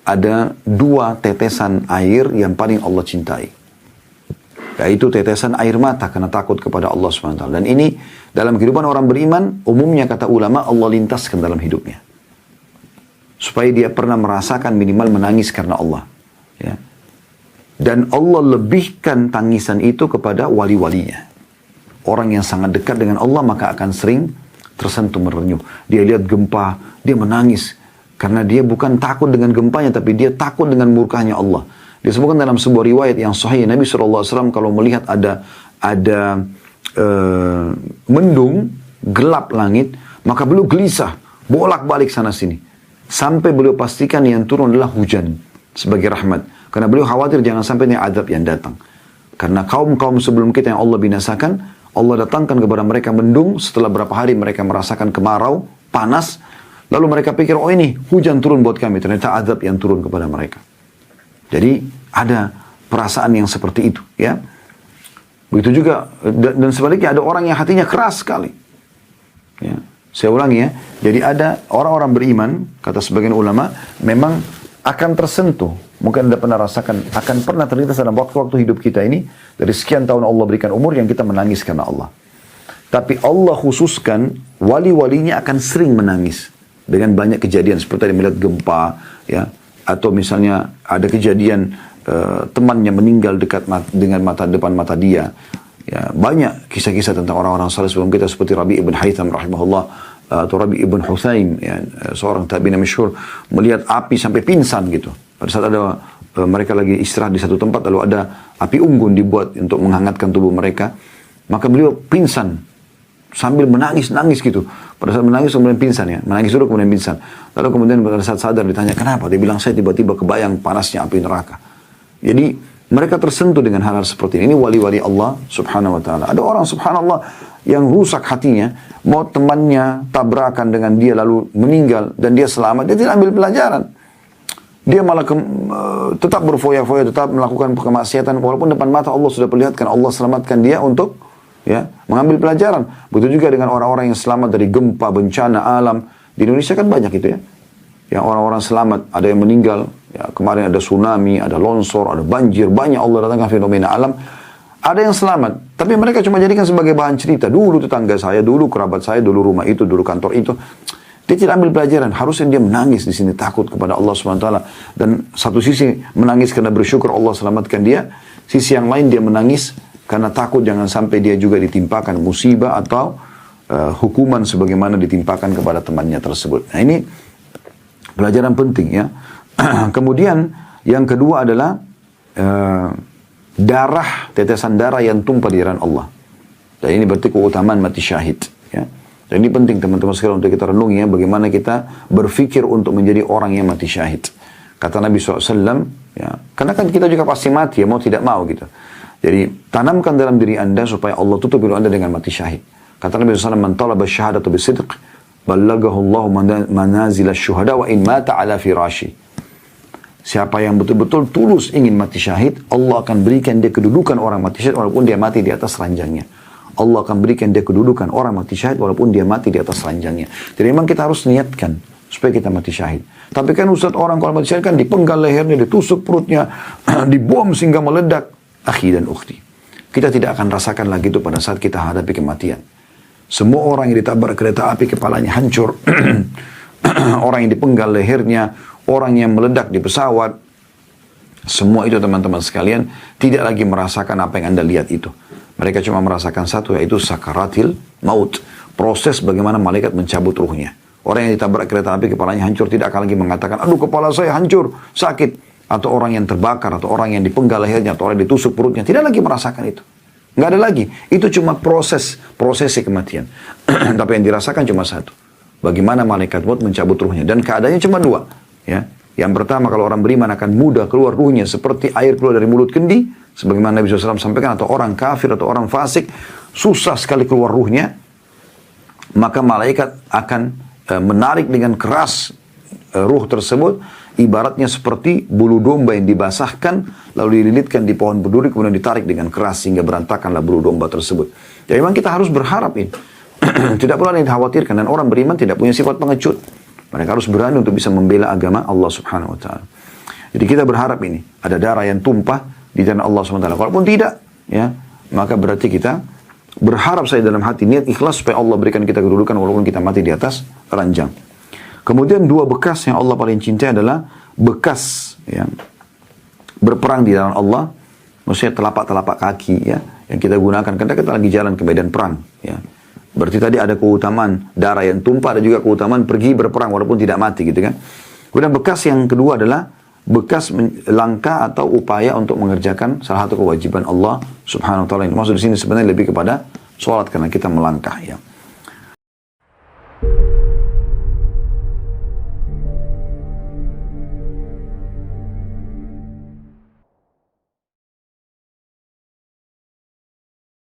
ada dua tetesan air yang paling Allah cintai. Yaitu tetesan air mata karena takut kepada Allah SWT. Dan ini dalam kehidupan orang beriman, umumnya kata ulama Allah lintaskan dalam hidupnya. Supaya dia pernah merasakan minimal menangis karena Allah. Ya. Dan Allah lebihkan tangisan itu kepada wali-walinya. Orang yang sangat dekat dengan Allah maka akan sering tersentuh merenyuh. Dia lihat gempa, dia menangis. Karena dia bukan takut dengan gempanya, tapi dia takut dengan murkanya Allah. Disebutkan dalam sebuah riwayat yang sahih, Nabi SAW kalau melihat ada mendung, gelap langit, maka beliau gelisah, bolak-balik sana-sini. Sampai beliau pastikan yang turun adalah hujan sebagai rahmat. Karena beliau khawatir jangan sampai ini adab yang datang. Karena kaum-kaum sebelum kita yang Allah binasakan, Allah datangkan kepada mereka mendung, setelah berapa hari mereka merasakan kemarau, panas, lalu mereka pikir, oh ini hujan turun buat kami. Ternyata adab yang turun kepada mereka. Jadi ada perasaan yang seperti itu, ya. Begitu juga dan sebaliknya ada orang yang hatinya keras sekali. Ya. Saya ulangi ya. Jadi ada orang-orang beriman, kata sebagian ulama, memang akan tersentuh. Mungkin Anda pernah rasakan, akan pernah terlintas dalam waktu-waktu hidup kita ini, dari sekian tahun Allah berikan umur yang kita menangis karena Allah. Tapi Allah khususkan wali-walinya akan sering menangis dengan banyak kejadian seperti melihat gempa, ya. Atau misalnya ada kejadian temannya meninggal dengan depan mata dia. Ya, banyak kisah-kisah tentang orang-orang saleh sebelum kita seperti Rabi' ibn Haytham rahimahullah atau Rabi' ibn Huthaim, ya, seorang tabi'in masyhur melihat api sampai pingsan gitu. Pada saat ada mereka lagi istirahat di satu tempat lalu ada api unggun dibuat untuk menghangatkan tubuh mereka, maka beliau pingsan sambil menangis-nangis gitu. Pada saat menangis kemudian pingsan ya. Menangis dulu kemudian pingsan. Lalu kemudian pada saat sadar ditanya kenapa? Dia bilang saya tiba-tiba kebayang panasnya api neraka. Jadi mereka tersentuh dengan hal-hal seperti ini. Ini wali-wali Allah subhanahu wa ta'ala. Ada orang subhanallah yang rusak hatinya. Mau temannya tabrakan dengan dia lalu meninggal dan dia selamat. Dia tidak ambil pelajaran. Dia malah tetap berfoya-foya, tetap melakukan kemaksiatan. Walaupun depan mata Allah sudah perlihatkan. Allah selamatkan dia untuk ya, mengambil pelajaran. Begitu juga dengan orang-orang yang selamat dari gempa, bencana alam. Di Indonesia kan banyak itu ya. Yang orang-orang selamat, ada yang meninggal. Ya, kemarin ada tsunami, ada longsor, ada banjir. Banyak Allah datangkan fenomena alam. Ada yang selamat. Tapi mereka cuma jadikan sebagai bahan cerita. Dulu tetangga saya, dulu kerabat saya, dulu rumah itu, dulu kantor itu. Dia tidak ambil pelajaran. Harusnya dia menangis di sini takut kepada Allah SWT. Dan satu sisi menangis karena bersyukur Allah selamatkan dia. Sisi yang lain dia menangis karena takut jangan sampai dia juga ditimpakan musibah atau hukuman sebagaimana ditimpakan kepada temannya tersebut. Nah ini pelajaran penting ya. Kemudian yang kedua adalah darah, tetesan darah yang tumpah di jalan Allah. Dan ini berarti keutamaan mati syahid. Ya. Dan ini penting teman-teman sekalian untuk kita renungi ya, bagaimana kita berpikir untuk menjadi orang yang mati syahid. Kata Nabi SAW, ya, karena kan kita juga pasti mati ya, mau tidak mau gitu. Jadi tanamkan dalam diri anda supaya Allah tutup diri anda dengan mati syahid. Kata Nabi SAW, man talaba syahadatu bisidq, ballagahu Allahu manazil syuhada wa in mata ala firashi. Siapa yang betul-betul tulus ingin mati syahid, Allah akan berikan dia kedudukan orang mati syahid walaupun dia mati di atas ranjangnya. Allah akan berikan dia kedudukan orang mati syahid walaupun dia mati di atas ranjangnya. Jadi memang kita harus niatkan supaya kita mati syahid. Tapi kan Ustaz, orang kalau mati syahid kan dipenggal lehernya, ditusuk perutnya, dibom sehingga meledak. Akhi dan ukhti, kita tidak akan rasakan lagi itu pada saat kita hadapi kematian. Semua orang yang ditabrak kereta api kepalanya hancur, orang yang dipenggal lehernya, orang yang meledak di pesawat, semua itu teman-teman sekalian tidak lagi merasakan apa yang anda lihat itu. Mereka cuma merasakan satu, yaitu sakaratil maut, proses bagaimana malaikat mencabut ruhnya. Orang yang ditabrak kereta api kepalanya hancur tidak akan lagi mengatakan, aduh kepala saya hancur, sakit. Atau orang yang terbakar, atau orang yang dipenggal lehernya, atau orang yang ditusuk perutnya. Tidak lagi merasakan itu. Nggak ada lagi. Itu cuma prosesi kematian. Tapi yang dirasakan cuma satu. Bagaimana malaikat maut mencabut ruhnya. Dan keadaannya cuma dua. Ya. Yang pertama, kalau orang beriman akan mudah keluar ruhnya seperti air keluar dari mulut kendi. Sebagaimana Nabi SAW sampaikan, atau orang kafir, atau orang fasik. Susah sekali keluar ruhnya. Maka malaikat akan menarik dengan keras ruh tersebut. Ibaratnya seperti bulu domba yang dibasahkan, lalu dililitkan di pohon berduri, kemudian ditarik dengan keras sehingga berantakanlah bulu domba tersebut. Jadi memang kita harus berharap ini. Tidak perlu ada yang dikhawatirkan. Dan orang beriman tidak punya sifat pengecut. Mereka harus berani untuk bisa membela agama Allah subhanahu wa ta'ala. Jadi kita berharap ini ada darah yang tumpah di jalan Allah SWT. Kalaupun tidak, ya, maka berarti kita berharap saya dalam hati niat ikhlas supaya Allah berikan kita kedudukan walaupun kita mati di atas ranjang. Kemudian dua bekas yang Allah paling cintai adalah bekas yang berperang di jalan Allah, maksudnya telapak-telapak kaki ya yang kita gunakan karena kita lagi jalan ke medan perang ya. Berarti tadi ada keutamaan darah yang tumpah, ada juga keutamaan pergi berperang walaupun tidak mati gitu kan. Kemudian bekas yang kedua adalah bekas langkah atau upaya untuk mengerjakan salah satu kewajiban Allah Subhanahu wa taala. Maksud di sini sebenarnya lebih kepada sholat karena kita melangkah ya.